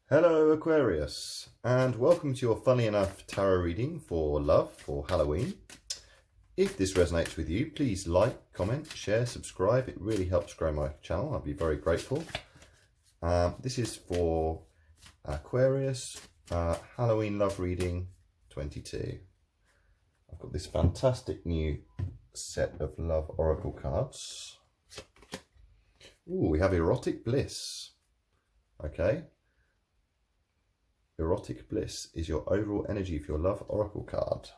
Hello Aquarius, and welcome to your Funnily Enough Tarot reading for love for Halloween. If this resonates with you, please like, comment, share, subscribe. It really helps grow my channel. I'll be very grateful. This is for Aquarius, Halloween Love Reading 22. I've got this fantastic new set of love oracle cards. Ooh, we have Erotic Bliss. Okay. Erotic Bliss is your overall energy for your love oracle card.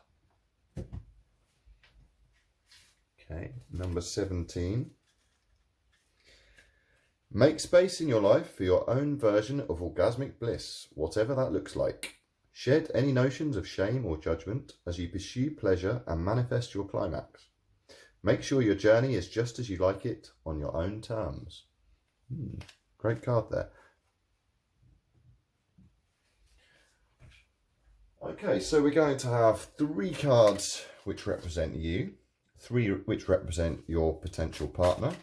Okay, number 17. Make space in your life for your own version of orgasmic bliss, whatever that looks like. Shed any notions of shame or judgment as you pursue pleasure and manifest your climax. Make sure your journey is just as you like it on your own terms. Great card there. Okay, so we're going to have 3 cards which represent you, 3 which represent your potential partner,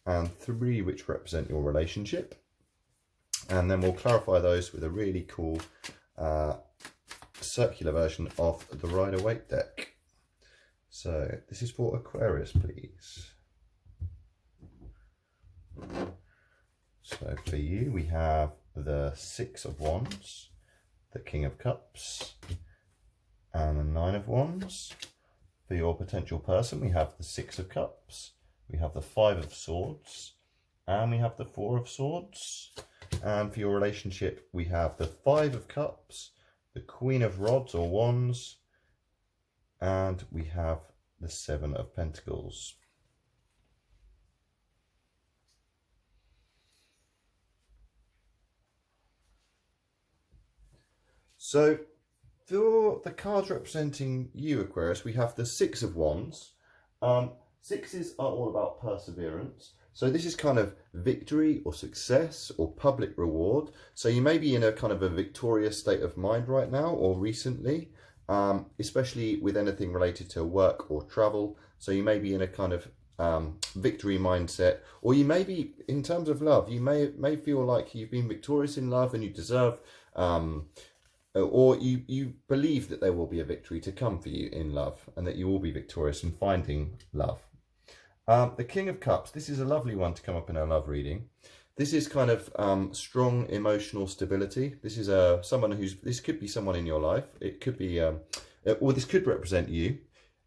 and 3 which represent your relationship. And then we'll clarify those with a really cool circular version of the Rider-Waite deck. So this is for Aquarius, please. So for you, we have the 6 of Wands, the King of Cups, and the 9 of Wands. For your potential person, we have the 6 of Cups, we have the 5 of Swords, and we have the 4 of Swords. And for your relationship, we have the 5 of Cups, the Queen of Rods or Wands, and we have the 7 of Pentacles. So for the cards representing you, Aquarius, we have the 6 of Wands. 6s are all about perseverance. So this is kind of victory or success or public reward. So you may be in a kind of a victorious state of mind right now or recently, especially with anything related to work or travel. So you may be in a kind of victory mindset, or you may be, in terms of love, you may feel like you've been victorious in love and you deserve or you believe that there will be a victory to come for you in love and that you will be victorious in finding love. The King of Cups, this is a lovely one to come up in our love reading. This is kind of strong emotional stability. This is this could be someone in your life. It could be, or this could represent you.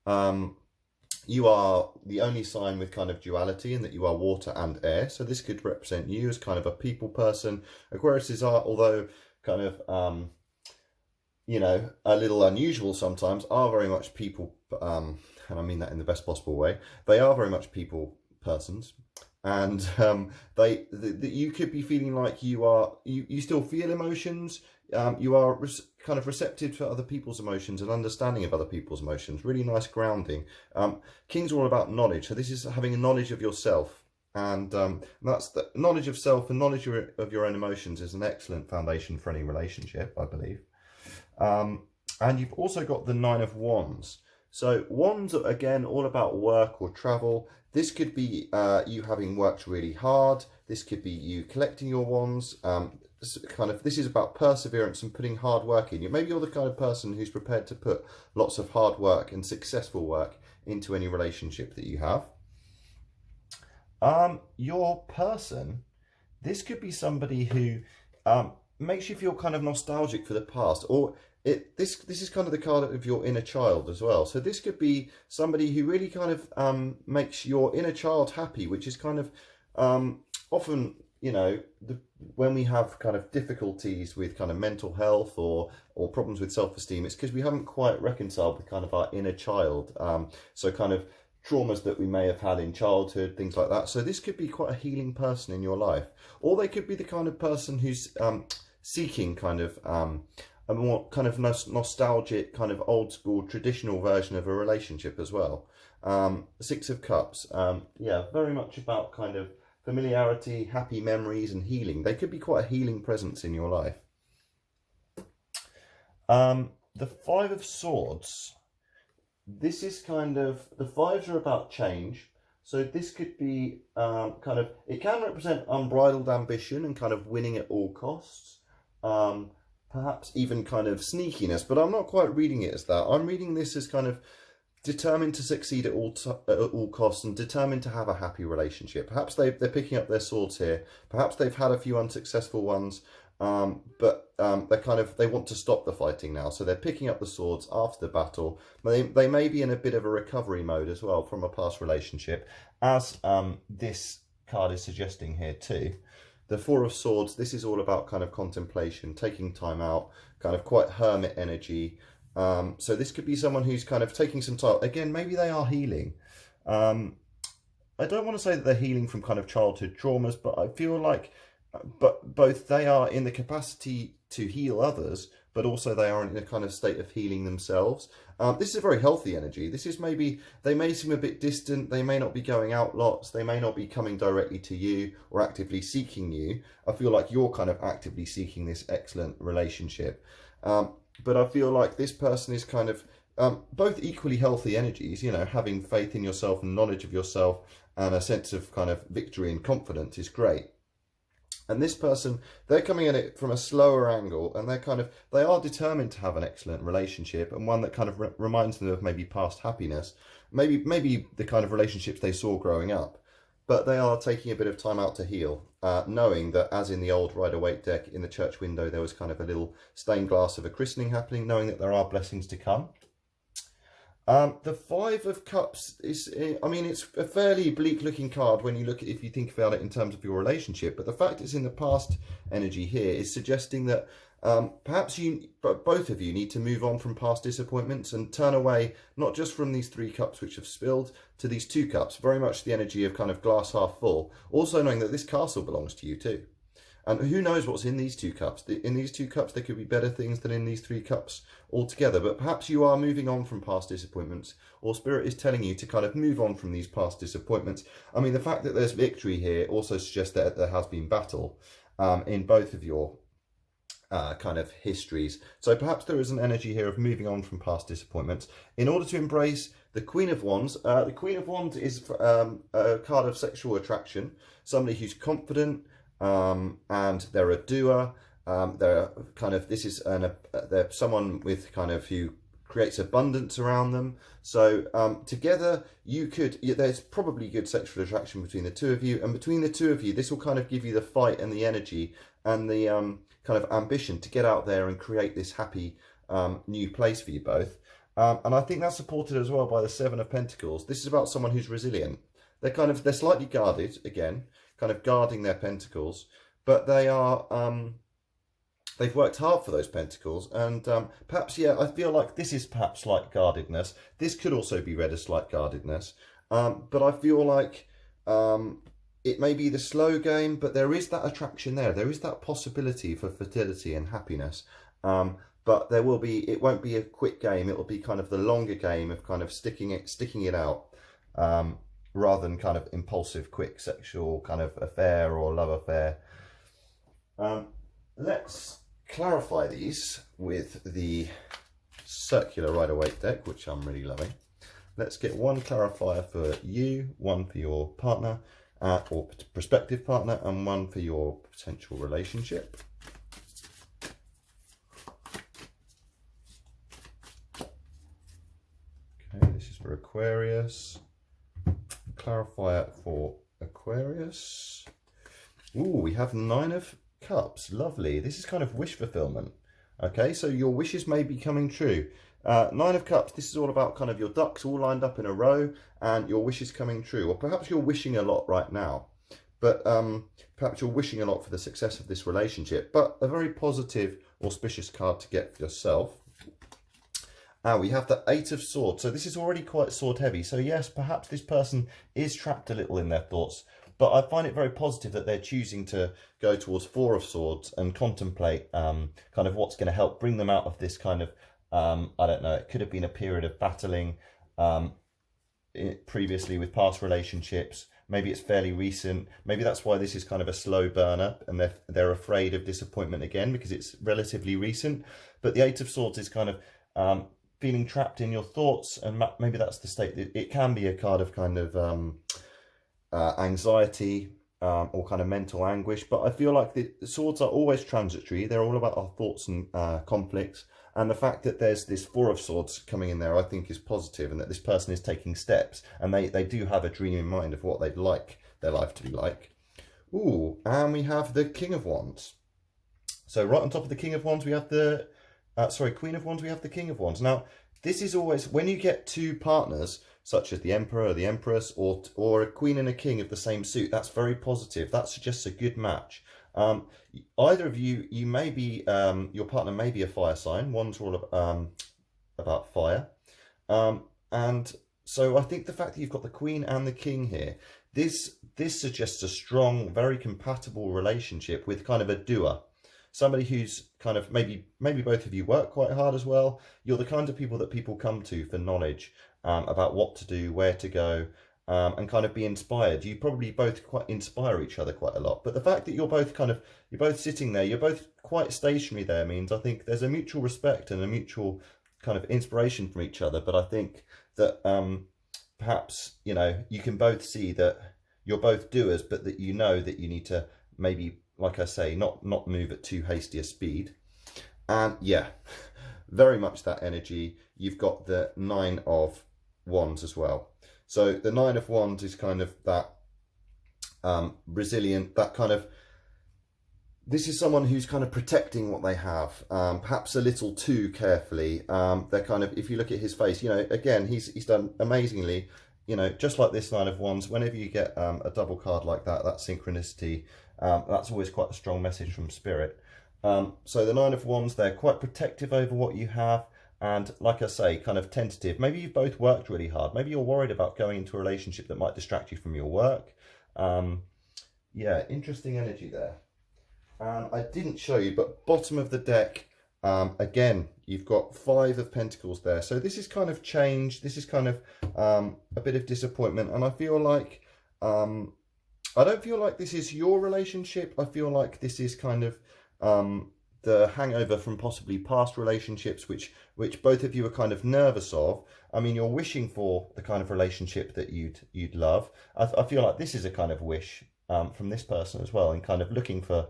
You are the only sign with kind of duality in that you are water and air. So this could represent you as kind of a people person. Aquariuses are, although kind of, you know, a little unusual sometimes, are very much people, and I mean that in the best possible way. They are very much people persons, and you could be feeling like you still feel emotions. You are kind of receptive to other people's emotions and understanding of other people's emotions. Really nice grounding. Kings are all about knowledge, so this is having a knowledge of yourself, and that's the knowledge of self and knowledge of your own emotions is an excellent foundation for any relationship, I believe. And you've also got the 9 of Wands. So Wands are, again, all about work or travel. This could be you having worked really hard. This could be you collecting your wands. This is about perseverance and putting hard work in. Maybe you're the kind of person who's prepared to put lots of hard work and successful work into any relationship that you have. Your person, this could be somebody who makes you feel kind of nostalgic for the past, or this is kind of the card of your inner child as well. So this could be somebody who really kind of makes your inner child happy, which is kind of often, you know, when we have kind of difficulties with kind of mental health or problems with self-esteem, it's because we haven't quite reconciled with kind of our inner child. So kind of traumas that we may have had in childhood, things like that. So this could be quite a healing person in your life, or they could be the kind of person who's seeking kind of a more kind of nostalgic, kind of old school, traditional version of a relationship as well. 6 of Cups, yeah, very much about kind of familiarity, happy memories and healing. They could be quite a healing presence in your life. The 5 of Swords, this is kind of, the 5s are about change. So this could be kind of, it can represent unbridled ambition and kind of winning at all costs. perhaps even kind of sneakiness, but I'm not quite reading it as that. I'm reading this as kind of determined to succeed at all costs and determined to have a happy relationship. Perhaps they're picking up their swords here. Perhaps they've had a few unsuccessful ones, but they want to stop the fighting now. So they're picking up the swords after the battle. They may be in a bit of a recovery mode as well from a past relationship, as this card is suggesting here too. The Four of Swords, this is all about kind of contemplation, taking time out, kind of quite hermit energy. So this could be someone who's kind of taking some time. Again, maybe they are healing. I don't want to say that they're healing from kind of childhood traumas, but I feel like both they are in the capacity to heal others, but also they are in a kind of state of healing themselves. This is a very healthy energy. This is maybe, they may seem a bit distant. They may not be going out lots. They may not be coming directly to you or actively seeking you. I feel like you're kind of actively seeking this excellent relationship. But I feel like this person is kind of both equally healthy energies, you know, having faith in yourself and knowledge of yourself and a sense of kind of victory and confidence is great. And this person, they're coming at it from a slower angle, and they are determined to have an excellent relationship, and one that kind of reminds them of maybe past happiness, maybe the kind of relationships they saw growing up. But they are taking a bit of time out to heal, knowing that, as in the old Rider-Waite deck in the church window, there was kind of a little stained glass of a christening happening, knowing that there are blessings to come. The Five of Cups is, I mean, it's a fairly bleak looking card when you look at, if you think about it in terms of your relationship, but the fact it's in the past energy here is suggesting that perhaps both of you need to move on from past disappointments and turn away, not just from these 3 cups which have spilled, to these 2 cups, very much the energy of kind of glass half full, also knowing that this castle belongs to you too. And who knows what's in these 2 cups? In these 2 cups, there could be better things than in these 3 cups altogether. But perhaps you are moving on from past disappointments, or Spirit is telling you to kind of move on from these past disappointments. I mean, the fact that there's victory here also suggests that there has been battle in both of your kind of histories. So perhaps there is an energy here of moving on from past disappointments in order to embrace the Queen of Wands. The Queen of Wands is a card of sexual attraction, somebody who's confident, and they're a doer. They're kind of, this is they're someone with kind of who creates abundance around them. So together there's probably good sexual attraction between the 2 of you, and between the 2 of you this will kind of give you the fight and the energy and the kind of ambition to get out there and create this happy new place for you both. And I think that's supported as well by the 7 of Pentacles. This is about someone who's resilient. They're slightly guarded, again, kind of guarding their pentacles, but they are they've worked hard for those pentacles, and perhaps, yeah, I feel like this is perhaps slight guardedness. This could also be read as slight guardedness, but I feel like it may be the slow game, but there is that attraction there. There is that possibility for fertility and happiness, but it won't be a quick game. It will be kind of the longer game of kind of sticking it out. Rather than kind of impulsive, quick sexual kind of affair or love affair. Let's clarify these with the circular Rider-Waite deck, which I'm really loving. Let's get 1 clarifier for you, 1 for your partner or prospective partner, and 1 for your potential relationship. Okay, this is for Aquarius. Clarifier for Aquarius. Ooh, we have 9 of Cups. Lovely. This is kind of wish fulfillment. Okay, so your wishes may be coming true. 9 of Cups, this is all about kind of your ducks all lined up in a row and your wishes coming true. Or perhaps you're wishing a lot right now, but perhaps you're wishing a lot for the success of this relationship. But a very positive, auspicious card to get for yourself. We have the 8 of Swords. So this is already quite sword heavy. So yes, perhaps this person is trapped a little in their thoughts, but I find it very positive that they're choosing to go towards 4 of Swords and contemplate kind of what's going to help bring them out of this kind of, I don't know, it could have been a period of battling previously with past relationships. Maybe it's fairly recent. Maybe that's why this is kind of a slow burner and they're afraid of disappointment again because it's relatively recent. But the 8 of Swords is kind of feeling trapped in your thoughts, and maybe that's the state. It can be a card of kind of anxiety, or kind of mental anguish. But I feel like the swords are always transitory. They're all about our thoughts and conflicts. And the fact that there's this Four of Swords coming in there, I think is positive, and that this person is taking steps, and they do have a dream in mind of what they'd like their life to be like. Ooh, and we have the King of Wands. So right on top of the King of Wands, we have the, Queen of Wands, we have the King of Wands. Now, this is always, when you get two partners, such as the Emperor or the Empress, or a Queen and a King of the same suit, that's very positive. That suggests a good match. Either of you, you may be, your partner may be a fire sign. One's all about fire. And so I think the fact that you've got the Queen and the King here, this suggests a strong, very compatible relationship with kind of a doer. Somebody who's kind of, maybe both of you work quite hard as well. You're the kind of people that people come to for knowledge about what to do, where to go, and kind of be inspired. You probably both quite inspire each other quite a lot. But the fact that you're both sitting there, you're both quite stationary there, means I think there's a mutual respect and a mutual kind of inspiration from each other. But I think that perhaps, you know, you can both see that you're both doers, but that you know that you need to maybe, like I say, not move at too hasty a speed. And yeah, very much that energy. You've got the Nine of Wands as well. So the Nine of Wands is kind of that resilient, that kind of, this is someone who's kind of protecting what they have, perhaps a little too carefully. They're kind of, if you look at his face, you know, again, he's done amazingly, you know, just like this Nine of Wands. Whenever you get a double card like that, that synchronicity, that's always quite a strong message from Spirit. So the Nine of Wands, they're quite protective over what you have. And like I say, kind of tentative. Maybe you've both worked really hard. Maybe you're worried about going into a relationship that might distract you from your work. Yeah, interesting energy there. I didn't show you, but bottom of the deck, again, you've got Five of Pentacles there. So this is kind of change. This is kind of a bit of disappointment. And I feel like, I don't feel like this is your relationship. I feel like this is kind of the hangover from possibly past relationships, which both of you are kind of nervous of. I mean, you're wishing for the kind of relationship that you'd love. I feel like this is a kind of wish from this person as well, and kind of looking for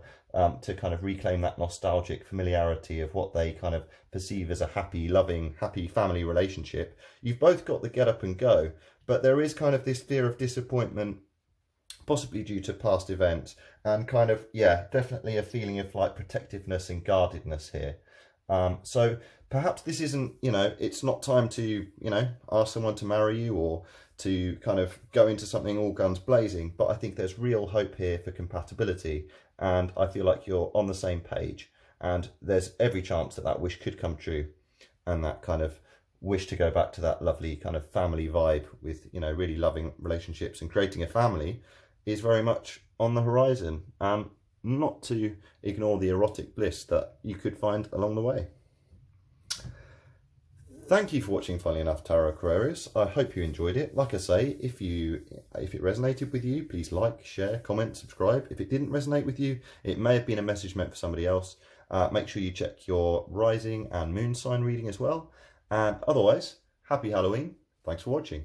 to kind of reclaim that nostalgic familiarity of what they kind of perceive as a happy, loving, happy family relationship. You've both got the get up and go, but there is kind of this fear of disappointment, possibly due to past events, and kind of, yeah, definitely a feeling of like protectiveness and guardedness here. So perhaps this isn't, you know, it's not time to, you know, ask someone to marry you or to kind of go into something all guns blazing, but I think there's real hope here for compatibility, and I feel like you're on the same page, and there's every chance that that wish could come true, and that kind of wish to go back to that lovely kind of family vibe with, you know, really loving relationships and creating a family is very much on the horizon, and not to ignore the erotic bliss that you could find along the way. Thank you for watching Funnily Enough Tarot, Aquarius. I hope you enjoyed it. Like I say, if it resonated with you, please like, share, comment, subscribe. If it didn't resonate with you, it may have been a message meant for somebody else. Make sure you check your rising and moon sign reading as well. And otherwise, happy Halloween. Thanks for watching.